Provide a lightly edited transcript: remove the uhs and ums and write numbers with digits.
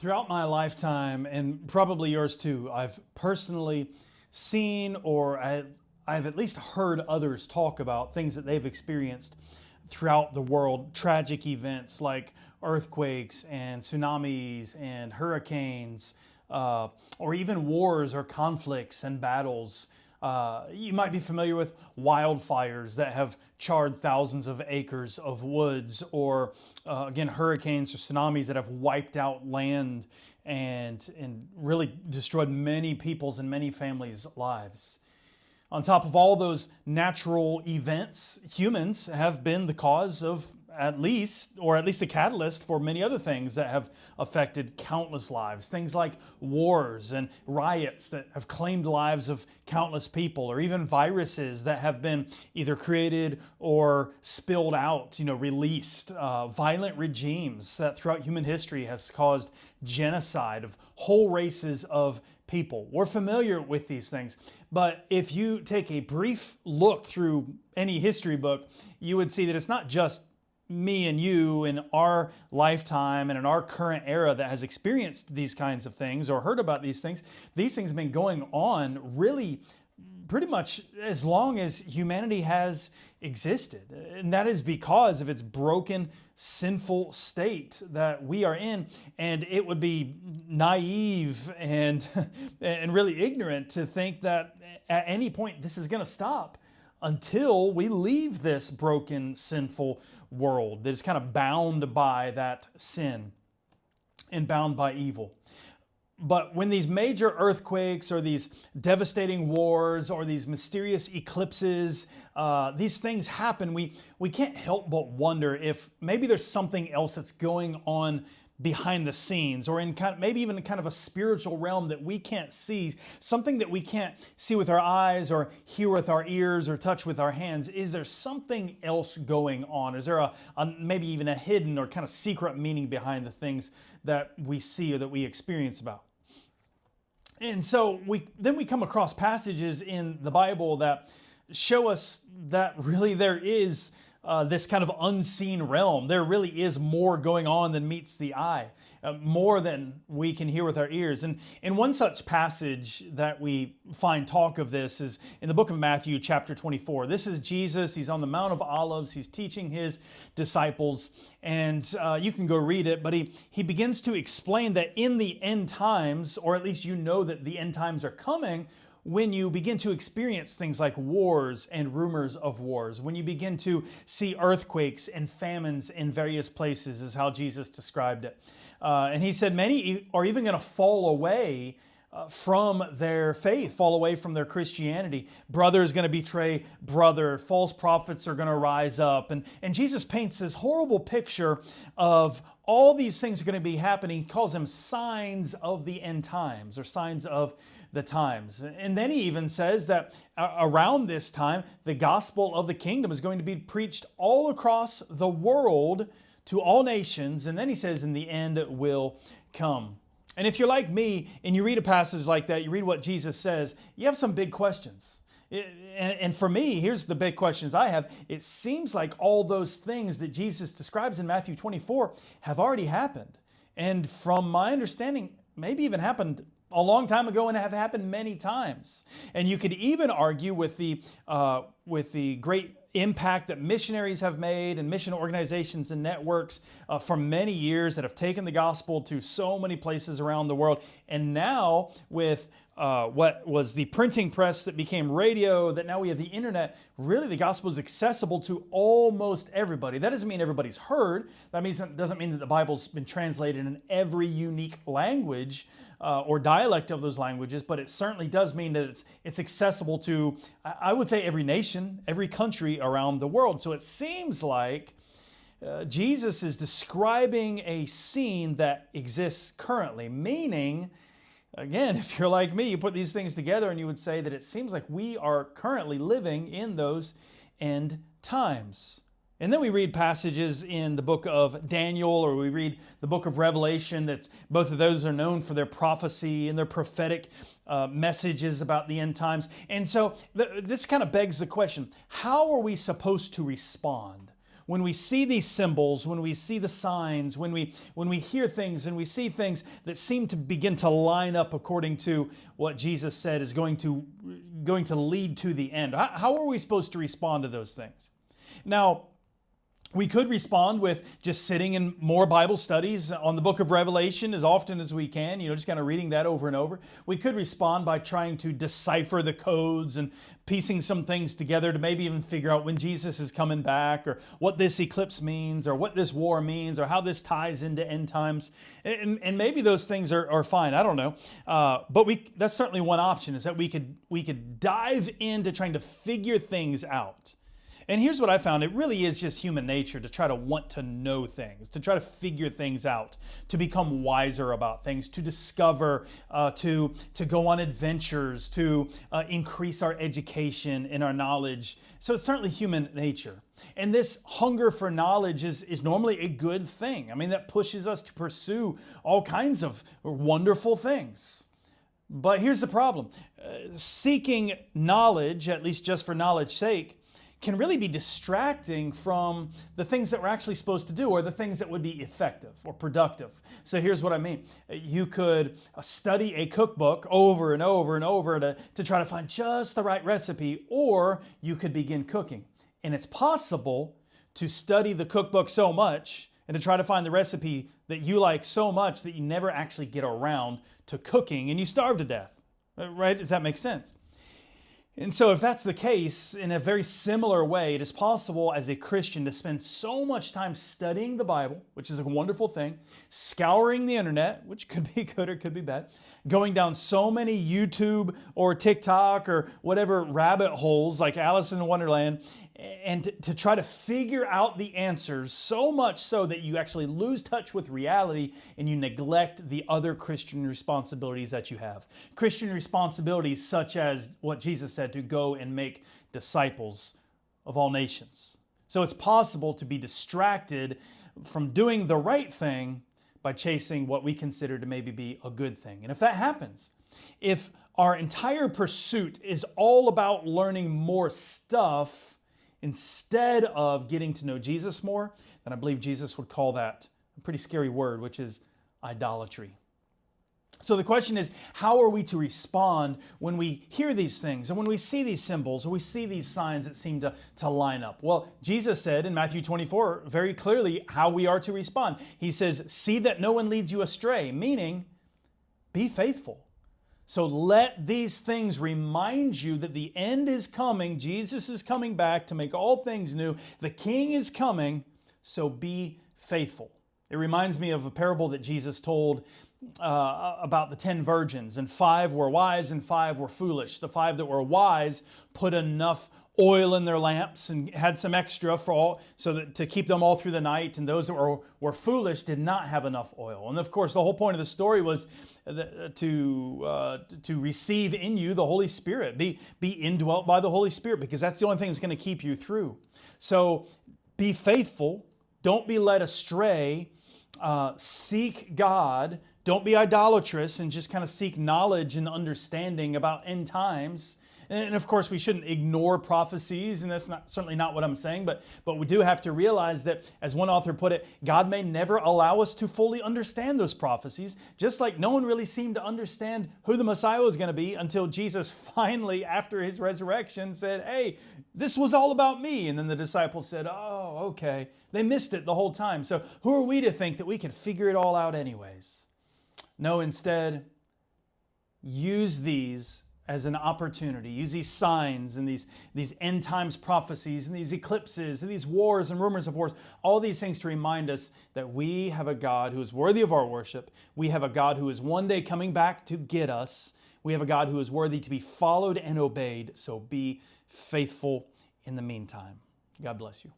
Throughout my lifetime, and probably yours too, I've personally seen or I've at least heard others talk about things that they've experienced throughout the world. Tragic events like earthquakes and tsunamis and hurricanes, or even wars or conflicts and battles. You might be familiar with wildfires that have charred thousands of acres of woods, or again, hurricanes or tsunamis that have wiped out land and really destroyed many people's and many families' lives. On top of all those natural events, humans have been the cause of at least a catalyst for many other things that have affected countless lives. Things like wars and riots that have claimed lives of countless people, or even viruses that have been either created or spilled out, released. Violent regimes that throughout human history has caused genocide of whole races of people. We're familiar with these things, but if you take a brief look through any history book, you would see that it's not just me and you in our lifetime and in our current era that has experienced these kinds of things or heard about these things. These things have been going on really pretty much as long as humanity has existed. And that is because of its broken, sinful state that we are in. And it would be naive and really ignorant to think that at any point this is going to stop until we leave this broken, sinful world that is kind of bound by that sin and bound by evil. But when these major earthquakes or these devastating wars or these mysterious eclipses, these things happen, we can't help but wonder if maybe there's something else that's going on behind the scenes, or in maybe even kind of a spiritual realm that we can't see, something that we can't see with our eyes or hear with our ears or touch with our hands. Is there something else going on? Is there a maybe even a hidden or kind of secret meaning behind the things that we see or that we experience about? And so we come across passages in the Bible that show us that really there is this kind of unseen realm. There really is more going on than meets the eye, more than we can hear with our ears. And in one such passage that we find talk of this is in the book of Matthew, chapter 24. This is Jesus. He's on the Mount of Olives. He's teaching his disciples. And you can go read it, but he begins to explain that in the end times, or at least that the end times are coming, when you begin to experience things like wars and rumors of wars, when you begin to see earthquakes and famines in various places, is how Jesus described it. And he said many are even going to fall away from their faith, fall away from their Christianity. Brother is going to betray brother. False prophets are going to rise up. And Jesus paints this horrible picture of all these things are going to be happening. He calls them signs of the end times, or signs of the times. And then he even says that around this time, the gospel of the kingdom is going to be preached all across the world to all nations. And then he says, in the end will come. And if you're like me and you read a passage like that, you read what Jesus says, you have some big questions. And for me, here's the big questions I have. It seems like all those things that Jesus describes in Matthew 24 have already happened. And from my understanding, maybe even happened a long time ago and have happened many times. And you could even argue with the great impact that missionaries have made and mission organizations and networks for many years that have taken the gospel to so many places around the world. And now with what was the printing press that became radio, that now we have the internet, really the gospel is accessible to almost everybody. That doesn't mean everybody's heard. That doesn't mean that the Bible's been translated in every unique language or dialect of those languages, but it certainly does mean that it's accessible to, I would say, every nation, every country around the world. So it seems like Jesus is describing a scene that exists currently, meaning, again, if you're like me, you put these things together and you would say that it seems like we are currently living in those end times. And then we read passages in the book of Daniel, or we read the book of Revelation. That's both of those are known for their prophecy and their prophetic messages about the end times. And so this kind of begs the question, how are we supposed to respond when we see these symbols, when we see the signs, when we hear things and we see things that seem to begin to line up according to what Jesus said is going to lead to the end, how are we supposed to respond to those things? Now, we could respond with just sitting in more Bible studies on the book of Revelation as often as we can, just kind of reading that over and over. We could respond by trying to decipher the codes and piecing some things together to maybe even figure out when Jesus is coming back, or what this eclipse means, or what this war means, or how this ties into end times. And maybe those things are fine. I don't know. But that's certainly one option, is that we could dive into trying to figure things out. And here's what I found. It really is just human nature to try to want to know things, to try to figure things out, to become wiser about things, to discover, to go on adventures, to increase our education and our knowledge. So it's certainly human nature. And this hunger for knowledge is normally a good thing. I mean, that pushes us to pursue all kinds of wonderful things. But here's the problem. Seeking knowledge, at least just for knowledge's sake, can really be distracting from the things that we're actually supposed to do, or the things that would be effective or productive. So here's what I mean. You could study a cookbook over and over and over to try to find just the right recipe, or you could begin cooking. And it's possible to study the cookbook so much and to try to find the recipe that you like so much that you never actually get around to cooking and you starve to death. Right? Does that make sense? And so if that's the case, in a very similar way, it is possible as a Christian to spend so much time studying the Bible, which is a wonderful thing, scouring the internet, which could be good or could be bad, going down so many YouTube or TikTok or whatever rabbit holes like Alice in Wonderland, and to try to figure out the answers, so much so that you actually lose touch with reality and you neglect the other Christian responsibilities that you have. Christian responsibilities such as what Jesus said, to go and make disciples of all nations. So it's possible to be distracted from doing the right thing by chasing what we consider to maybe be a good thing. And if that happens, if our entire pursuit is all about learning more stuff instead of getting to know Jesus more, then I believe Jesus would call that a pretty scary word, which is idolatry. So the question is, how are we to respond when we hear these things and when we see these symbols or we see these signs that seem to line up? Well, Jesus said in Matthew 24 very clearly how we are to respond. He says, "See that no one leads you astray," meaning be faithful. So let these things remind you that the end is coming. Jesus is coming back to make all things new. The King is coming, so be faithful. It reminds me of a parable that Jesus told about the 10 virgins, and 5 were wise and 5 were foolish. The 5 that were wise put enough oil in their lamps and had some extra so that to keep them all through the night, and those that were foolish did not have enough oil. And of course, the whole point of the story was to receive in you the Holy Spirit, be indwelt by the Holy Spirit, because that's the only thing that's going to keep you through. So be faithful, don't be led astray, seek God. Don't be idolatrous and just kind of seek knowledge and understanding about end times. And of course, we shouldn't ignore prophecies, and that's certainly not what I'm saying, but we do have to realize that, as one author put it, God may never allow us to fully understand those prophecies, just like no one really seemed to understand who the Messiah was going to be until Jesus finally, after his resurrection, said, "Hey, this was all about me." And then the disciples said, "Oh, okay." They missed it the whole time. So who are we to think that we could figure it all out anyways? No, instead, use these as an opportunity. Use these signs and these end times prophecies and these eclipses and these wars and rumors of wars, all these things to remind us that we have a God who is worthy of our worship. We have a God who is one day coming back to get us. We have a God who is worthy to be followed and obeyed. So be faithful in the meantime. God bless you.